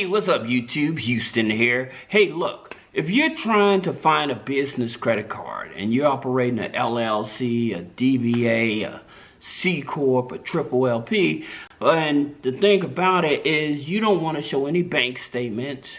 what's up YouTube? Houston here. Hey, look, if you're trying to find a business credit card and you're operating an LLC, a DBA, a C Corp, a triple LP, and the thing about it is you don't want to show any bank statements.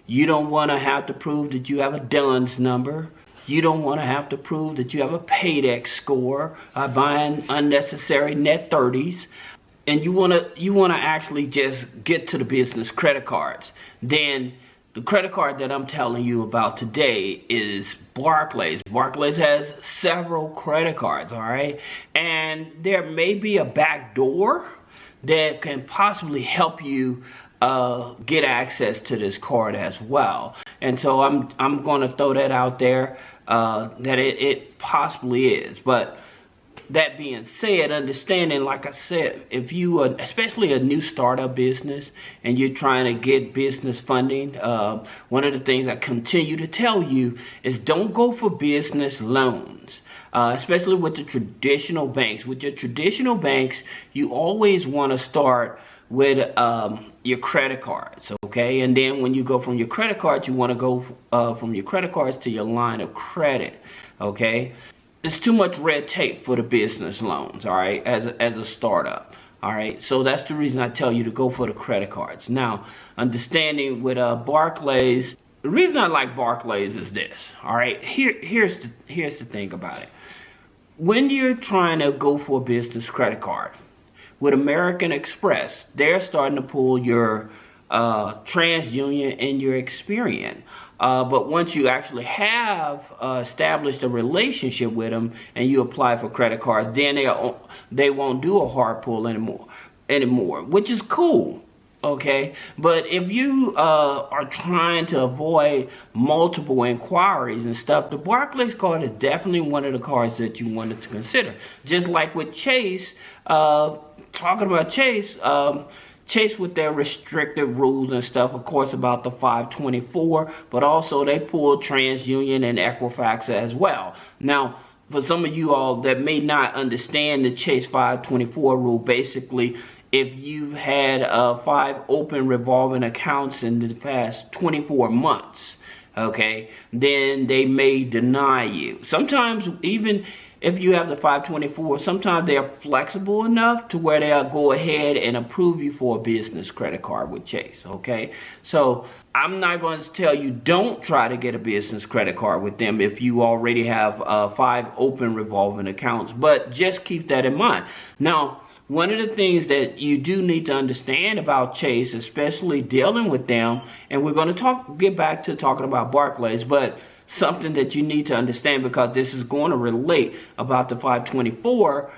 You don't want to have to prove that you have a DUNS number. You don't want to have to prove that you have a Paydex score by buying unnecessary net 30s. And you want to actually just get to the business credit cards. Then the credit card that I'm telling you about today is Barclays. Barclays has several credit cards, all right? And there may be a back door that can possibly help you get access to this card as well. And so I'm going to throw that out there that it possibly is. But that being said, understanding, like I said, if you are especially a new startup business and you're trying to get business funding, one of the things I continue to tell you is don't go for business loans, especially with the traditional banks. With your traditional banks, you always want to start with your credit cards, okay? And then when you go from your credit cards, you want to go from your credit cards to your line of credit, okay? It's too much red tape for the business loans, all right, as a startup, all right? So that's the reason I tell you to go for the credit cards. Now, understanding with Barclays, the reason I like Barclays is this, all right? Here's the thing about it. When you're trying to go for a business credit card, with American Express, they're starting to pull your TransUnion and your Experian. But once you actually have established a relationship with them and you apply for credit cards, then they won't do a hard pull anymore, which is cool, okay? But if you are trying to avoid multiple inquiries and stuff, the Barclays card is definitely one of the cards that you wanted to consider. Just like with Chase, talking about Chase, Chase with their restricted rules and stuff, of course, about the 524, but also they pulled TransUnion and Equifax as well. Now, for some of you all that may not understand the Chase 524 rule, basically, if you've had 5 open revolving accounts in the past 24 months, okay, then they may deny you. Sometimes even if you have the 524, sometimes they're flexible enough to where they'll go ahead and approve you for a business credit card with Chase, okay? So I'm not going to tell you don't try to get a business credit card with them if you already have 5 open revolving accounts, but just keep that in mind. Now, one of the things that you do need to understand about Chase, especially dealing with them, and we're going to get back to talking about Barclays, but something that you need to understand, because this is going to relate about the 524,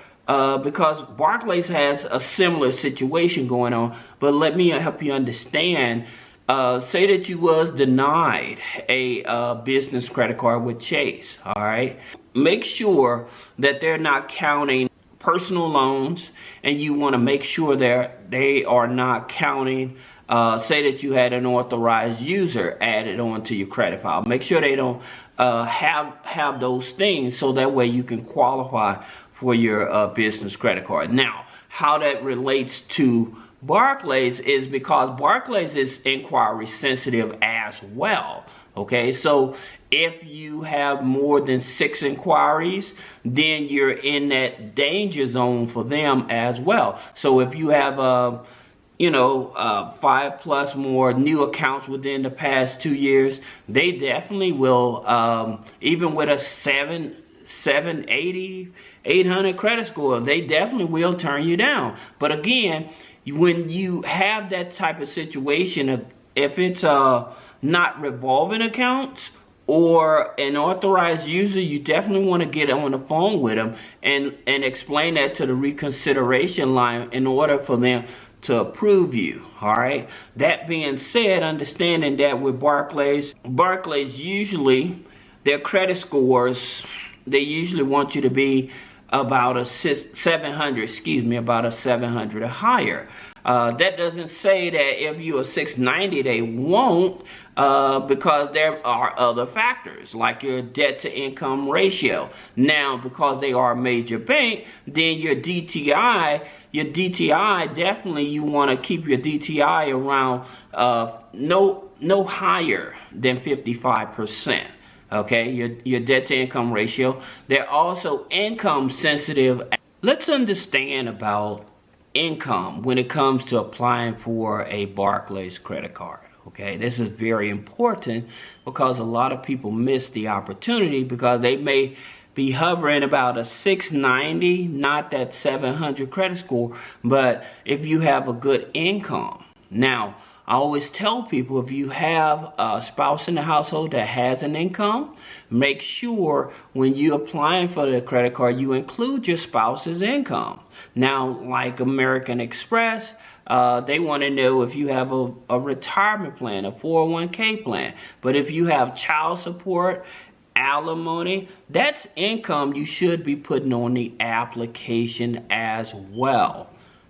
because Barclays has a similar situation going on. But let me help you understand. Say that you was denied a business credit card with Chase, all right? Make sure that they're not counting personal loans, and you want to make sure they are not counting say that you had an authorized user added onto your credit file. Make sure they don't have those things, so that way you can qualify for your business credit card. Now, how that relates to Barclays is because Barclays is inquiry sensitive as well. Okay, so if you have more than 6 inquiries, then you're in that danger zone for them as well. So if you have 5 plus more new accounts within the past 2 years, they definitely will, even with a 780, 800 credit score, they definitely will turn you down. But again, when you have that type of situation, if it's not revolving accounts or an authorized user, you definitely want to get on the phone with them and explain that to the reconsideration line in order for them to approve you, all right? That being said, understanding that with Barclays usually, their credit scores, they usually want you to be about a 700 or higher. That doesn't say that if you're a 690, they won't, because there are other factors like your debt to income ratio. Now, because they are a major bank, then your DTI definitely, you want to keep your DTI around no higher than 55%. Okay, your debt to income ratio. They're also income sensitive. Let's understand about income when it comes to applying for a Barclays credit card. Okay, this is very important because a lot of people miss the opportunity because they may be hovering about a 690, not that 700 credit score, but if you have a good income. Now, I always tell people, if you have a spouse in the household that has an income, make sure when you're applying for the credit card, you include your spouse's income. Now, like American Express, they want to know if you have a retirement plan, a 401k plan. But if you have child support, alimony, that's income you should be putting on the application as well.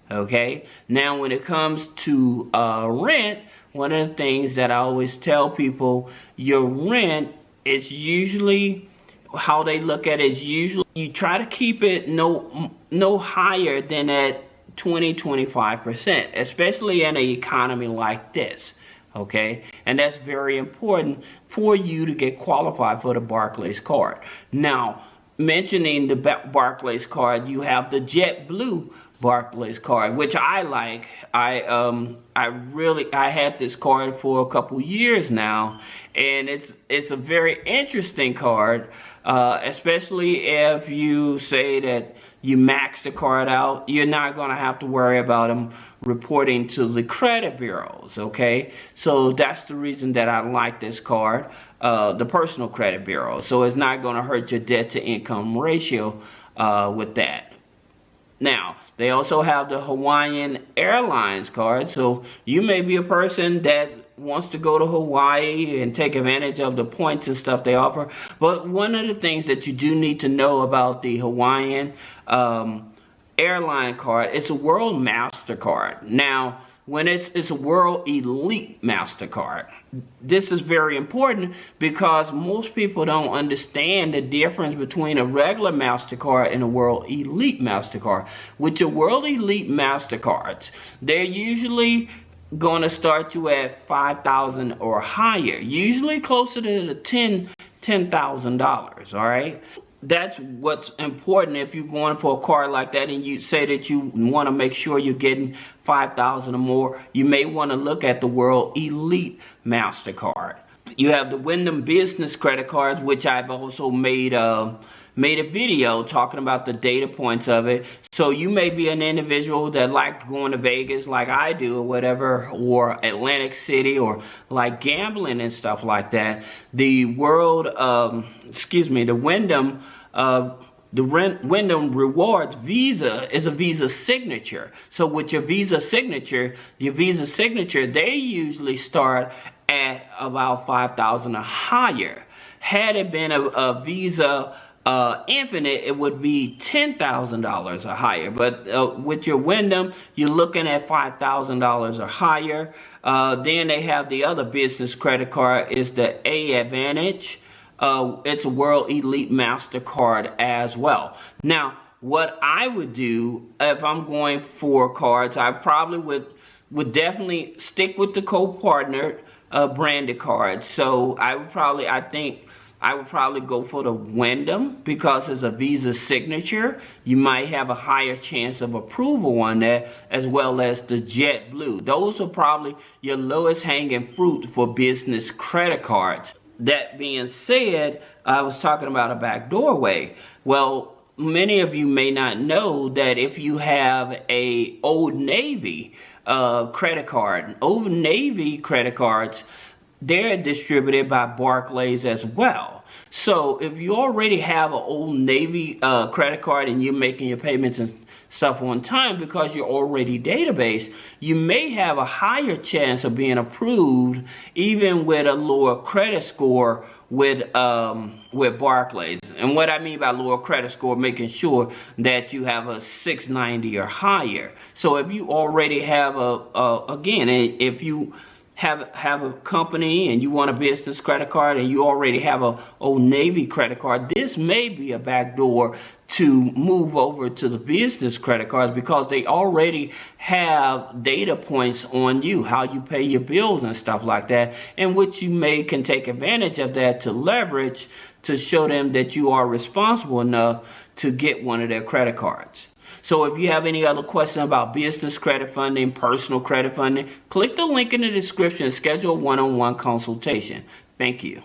Okay, now when it comes to rent, one of the things that I always tell people, your rent is usually, how they look at it is usually you try to keep it no higher than at 20-25%, especially in an economy like this. Okay, and that's very important for you to get qualified for the Barclays card. Now, mentioning the Barclays card, you have the JetBlue Barclays card, which I like. I had this card for a couple years now, and it's a very interesting card, especially if you say that you max the card out. You're not going to have to worry about them reporting to the credit bureaus. Okay, so that's the reason that I like this card, the personal credit bureau. So it's not going to hurt your debt to income ratio with that. Now, they also have the Hawaiian Airlines card. So you may be a person that wants to go to Hawaii and take advantage of the points and stuff they offer. But one of the things that you do need to know about the Hawaiian airline card, it's a World MasterCard. Now, when it's a World Elite MasterCard, this is very important because most people don't understand the difference between a regular MasterCard and a World Elite MasterCard. With your World Elite MasterCards, they're usually going to start you at $5,000 or higher, usually closer to the $10,000, all right? That's what's important if you're going for a card like that and you say that you want to make sure you're getting $5,000 or more. You may want to look at the World Elite MasterCard. You have the Wyndham Business Credit Cards, which I've also made a video talking about the data points of it. So you may be an individual that likes going to Vegas like I do or whatever, or Atlantic City, or like gambling and stuff like that. The Wyndham Rewards Visa is a Visa signature. So with your Visa signature, they usually start at about $5,000 or higher. Had it been a Visa Infinite, it would be $10,000 or higher. But with your Wyndham, you're looking at $5,000 or higher. Then they have the other business credit card, is the A Advantage. It's a World Elite MasterCard as well. Now, what I would do if I'm going for cards, I probably would definitely stick with the co-partnered branded cards. So I would probably go for the Wyndham because it's a Visa signature. You might have a higher chance of approval on that, as well as the JetBlue. Those are probably your lowest hanging fruit for business credit cards. That being said, I was talking about a back doorway. Well, many of you may not know that if you have a Old Navy credit card, Old Navy credit cards, they're distributed by Barclays as well. So if you already have an Old Navy credit card and you're making your payments and stuff on time because you're already database, you may have a higher chance of being approved even with a lower credit score with Barclays. And what I mean by lower credit score, making sure that you have a 690 or higher. So if you already have if you have a company and you want a business credit card and you already have a Old Navy credit card, this may be a backdoor to move over to the business credit cards because they already have data points on you, how you pay your bills and stuff like that, in which you can take advantage of that to leverage to show them that you are responsible enough to get one of their credit cards. So if you have any other questions about business credit funding, personal credit funding, click the link in the description and schedule a one-on-one consultation. Thank you.